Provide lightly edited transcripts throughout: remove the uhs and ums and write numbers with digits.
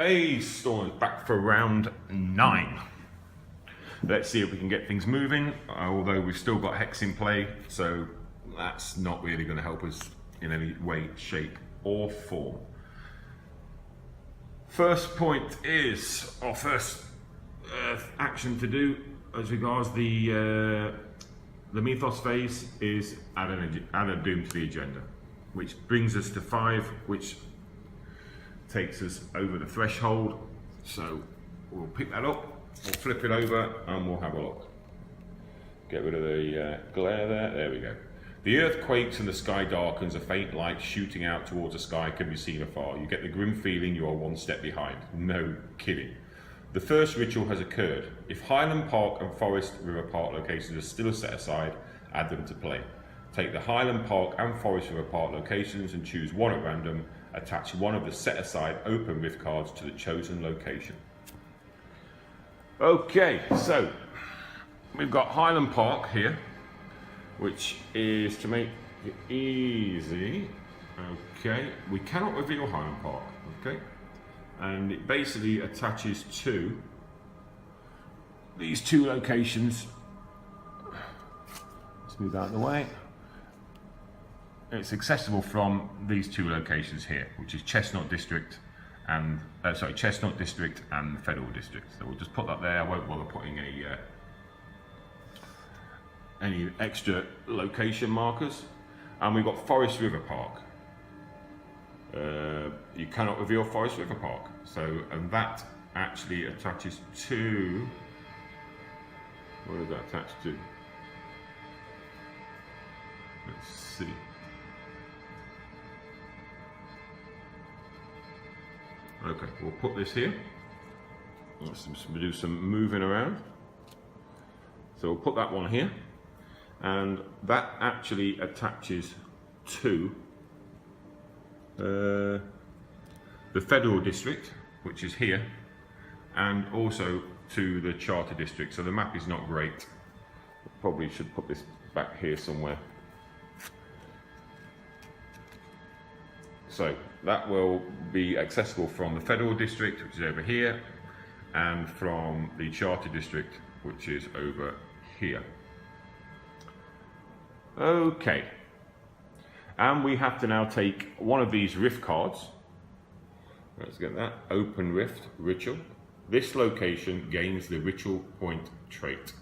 Hey, Storm's back for round 9. Let's see if we can get things moving, although we've still got Hex in play, so that's not really going to help us in any way, shape or form. First point is, our first action to do as regards the mythos phase is add a doom to the agenda, which brings us to 5, which takes us over the threshold. So we'll pick that up, we'll flip it over and we'll have a look. Get rid of the glare there we go. The earth quakes and the sky darkens, a faint light shooting out towards the sky can be seen afar. You get the grim feeling you are one step behind. No kidding. The first ritual has occurred. If Highland Park and Forest River Park locations are still set aside, add them to play. Take the Highland Park and Forest River Park locations and choose one at random. Attach one of the set aside open rift cards to the chosen location. Okay, so we've got Highland Park here, which is to make it easy. Okay, we cannot reveal Highland Park. Okay, and it basically attaches to these 2 locations. Let's move out of the way. It's accessible from these 2 locations here, which is Chestnut District and Chestnut District and Federal District. So we'll just put that there. I won't bother putting any extra location markers. And we've got Forest River Park. You cannot reveal Forest River Park. And that actually attaches to. What does that attach to? Let's see. Okay, we'll put this here. Let's do some moving around. So we'll put that one here, and that actually attaches to the Federal District, which is here, and also to the Charter District. So the map is not great. Probably should put this back here somewhere. So that will be accessible from the Federal District, which is over here, and from the Charter District, which is over here. Okay, and we have to now take one of these rift cards. Let's get that. Open Rift Ritual. This location gains the Ritual Point trait.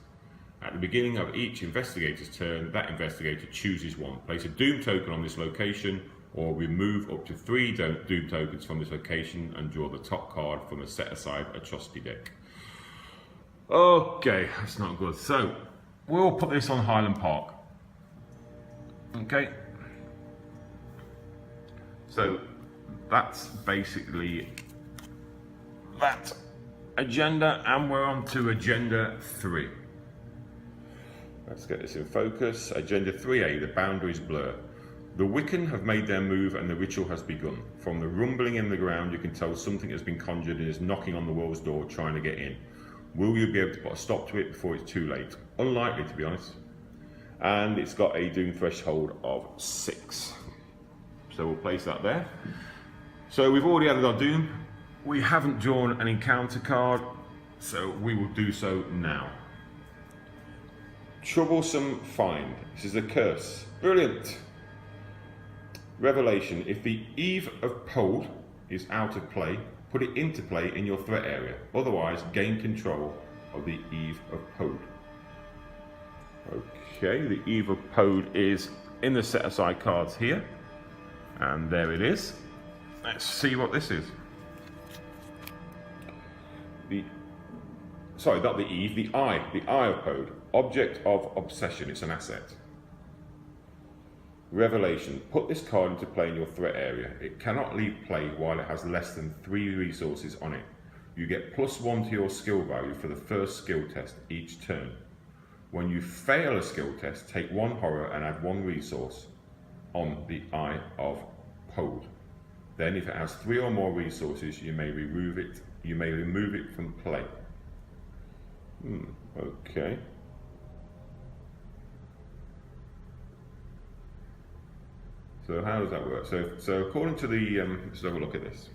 At the beginning of each investigator's turn, that investigator chooses one. Place a Doom token on this location, or remove up to 3 Doom tokens from this location and draw the top card from a set-aside atrocity deck. Okay, that's not good. So, we'll put this on Highland Park. Okay. So, that's basically that agenda, and we're on to Agenda 3. Let's get this in focus. Agenda 3A, the boundaries blur. The Wiccan have made their move and the ritual has begun. From the rumbling in the ground, you can tell something has been conjured and is knocking on the world's door trying to get in. Will you be able to put a stop to it before it's too late? Unlikely, to be honest. And it's got a doom threshold of 6. So we'll place that there. So we've already added our doom. We haven't drawn an encounter card, so we will do so now. Troublesome Find. This is a curse. Brilliant. Revelation. If the Eve of Pole is out of play, put it into play in your threat area. Otherwise, gain control of the Eve of Pole. Okay, the Eve of Pole is in the set aside cards here. And there it is. Let's see what this is. Not the Eve, the Eye of Pole. Object of Obsession, it's an asset. Revelation. Put this card into play in your threat area. It cannot leave play while it has less than 3 resources on it. You get +1 to your skill value for the first skill test each turn. When you fail a skill test, take 1 horror and add 1 resource on the Eye of Pole. Then if it has 3 or more resources, you may remove it from play. Okay. So how does that work? So according to the, let's have a look at this.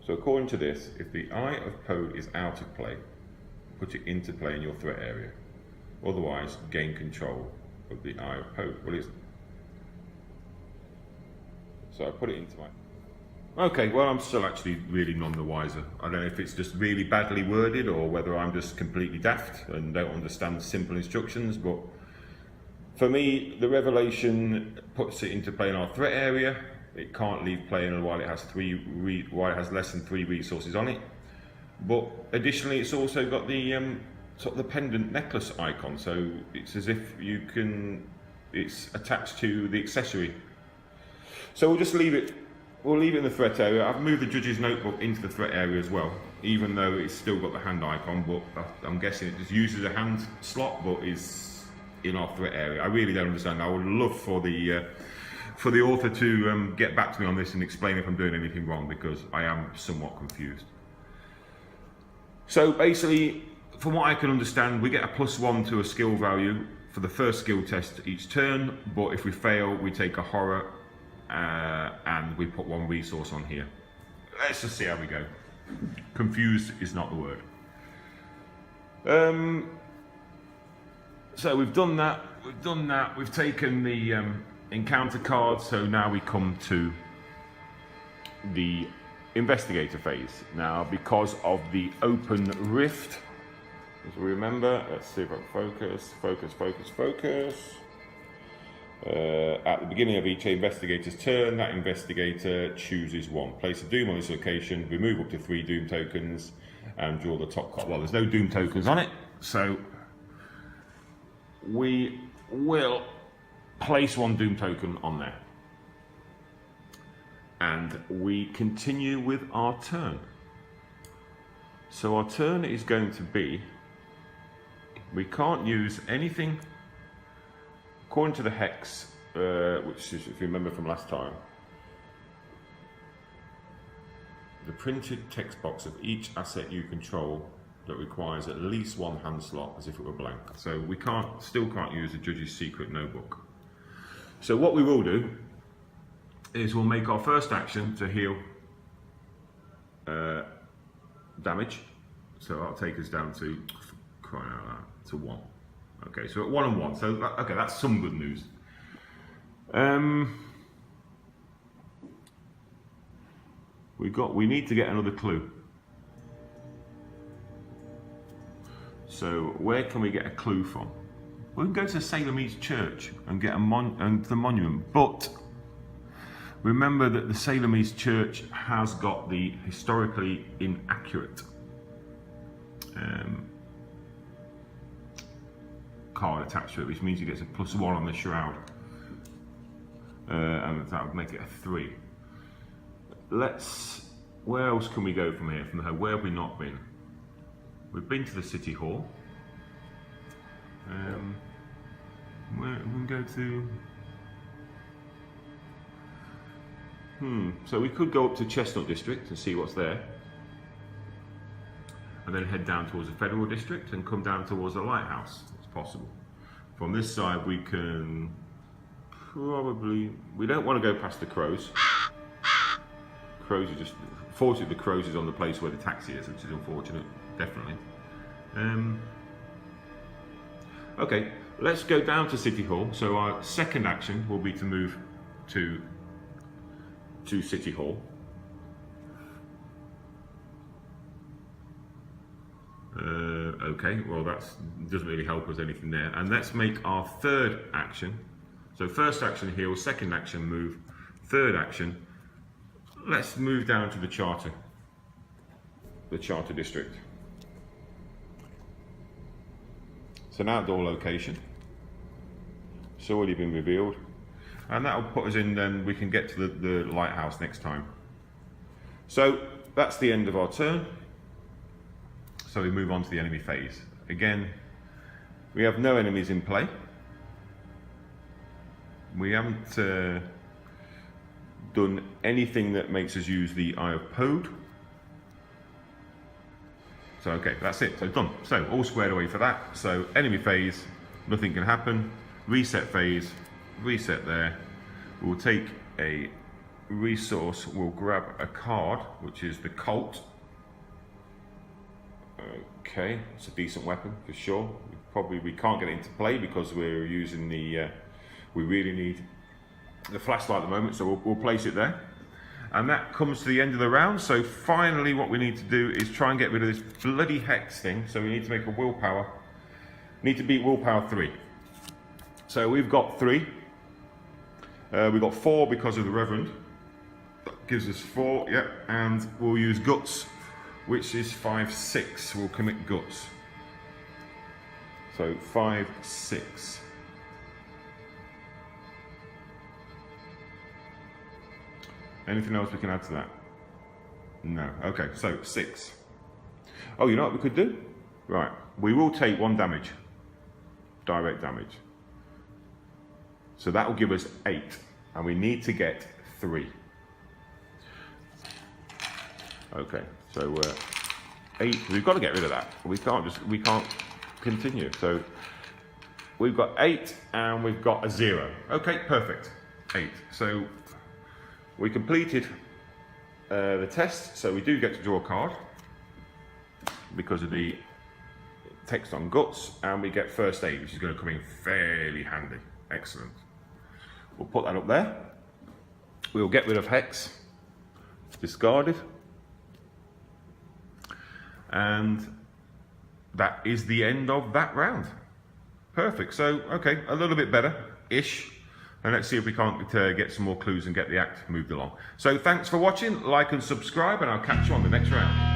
So according to this, if the Eye of Pode is out of play, put it into play in your threat area. Otherwise, gain control of the Eye of Pode. Well, so I put it into my... Okay, well, I'm still actually really none the wiser. I don't know if it's just really badly worded or whether I'm just completely daft and don't understand simple instructions, but for me, the revelation puts it into play in our threat area. It can't leave play while it has less than 3 resources on it. But additionally, it's also got the sort of the pendant necklace icon, so it's as if it's attached to the accessory. So we'll just leave it. We'll leave it in the threat area. I've moved the judge's notebook into the threat area as well, even though it's still got the hand icon, but I'm guessing it just uses a hand slot, but is in our threat area. I really don't understand. I would love for the author to get back to me on this and explain if I'm doing anything wrong, because I am somewhat confused. So basically, from what I can understand, we get a +1 to a skill value for the first skill test each turn, but if we fail, we take a horror and we put 1 resource on here. Let's just see how we go. Confused is not the word. So we've done that. We've taken the encounter card, so now we come to the investigator phase. Now, because of the open rift, as we remember, let's see if I can focus. At the beginning of each investigator's turn, that investigator chooses 1. Place a doom on this location, remove up to 3 doom tokens, and draw the top card. Well, there's no doom tokens on it, so we will place 1 doom token on there. And we continue with our turn. So our turn is going to be, we can't use anything according to the hex, which is, if you remember from last time, the printed text box of each asset you control that requires at least 1 hand slot as if it were blank. So we still can't use the judge's secret notebook. So what we will do is we'll make our first action to heal damage. So that'll take us down to, crying out loud, to 1. Okay, so at 1 and 1. So okay, that's some good news. We need to get another clue. So where can we get a clue from? We can go to Salem East Church and get the monument, but remember that the Salem East Church has got the historically inaccurate card attached to it, which means he gets a +1 on the shroud, and that would make it a 3. Where else can we go from here? Where have we not been? We've been to the City Hall. Where we can go to? So we could go up to Chestnut District and see what's there, and then head down towards the Federal District and come down towards the lighthouse. It's possible. From this side, we can probably. We don't want to go past the crows. Crows are just. Fortunately, the crows is on the place where the taxi is, which is unfortunate. Definitely. Okay, let's go down to City Hall. So our second action will be to move to City Hall. Okay, well that doesn't really help us anything there. And let's make our third action. So first action heal, second action move, third action. Let's move down to the Charter District. It's an outdoor location. It's already been revealed. And that will put us in, then we can get to the lighthouse next time. So that's the end of our turn. So we move on to the enemy phase. Again, we have no enemies in play. We haven't done anything that makes us use the Eye of Pode. So okay, that's it, so done. So all squared away for that. So enemy phase, nothing can happen. Reset phase, reset there. We'll take a resource will grab a card, which is the Colt. Okay, it's a decent weapon for sure. We can't get it into play because we're using the, we really need the flashlight at the moment, so we'll place it there. And that comes to the end of the round, so finally what we need to do is try and get rid of this bloody hex thing. So we need to make a willpower, need to beat willpower 3. So we've got 3. We've got 4 because of the Reverend. That gives us 4, yep, and we'll use guts, which is 5, 6. We'll commit guts. So 5, 6. Anything else we can add to that? No. Okay, so 6. Oh, you know what we could do? Right, we will take 1 damage. Direct damage. So that will give us 8. And we need to get 3. Okay, so 8. We've got to get rid of that. We can't continue. So we've got 8 and we've got a 0. Okay, perfect. 8. So we completed the test, so we do get to draw a card because of the text on guts, and we get first aid, which is going to come in fairly handy. Excellent. We'll put that up there. We'll get rid of hex, discarded, and that is the end of that round. Perfect. So, okay, a little bit better-ish. And let's see if we can't get some more clues and get the act moved along. So thanks for watching, like and subscribe, and I'll catch you on the next round.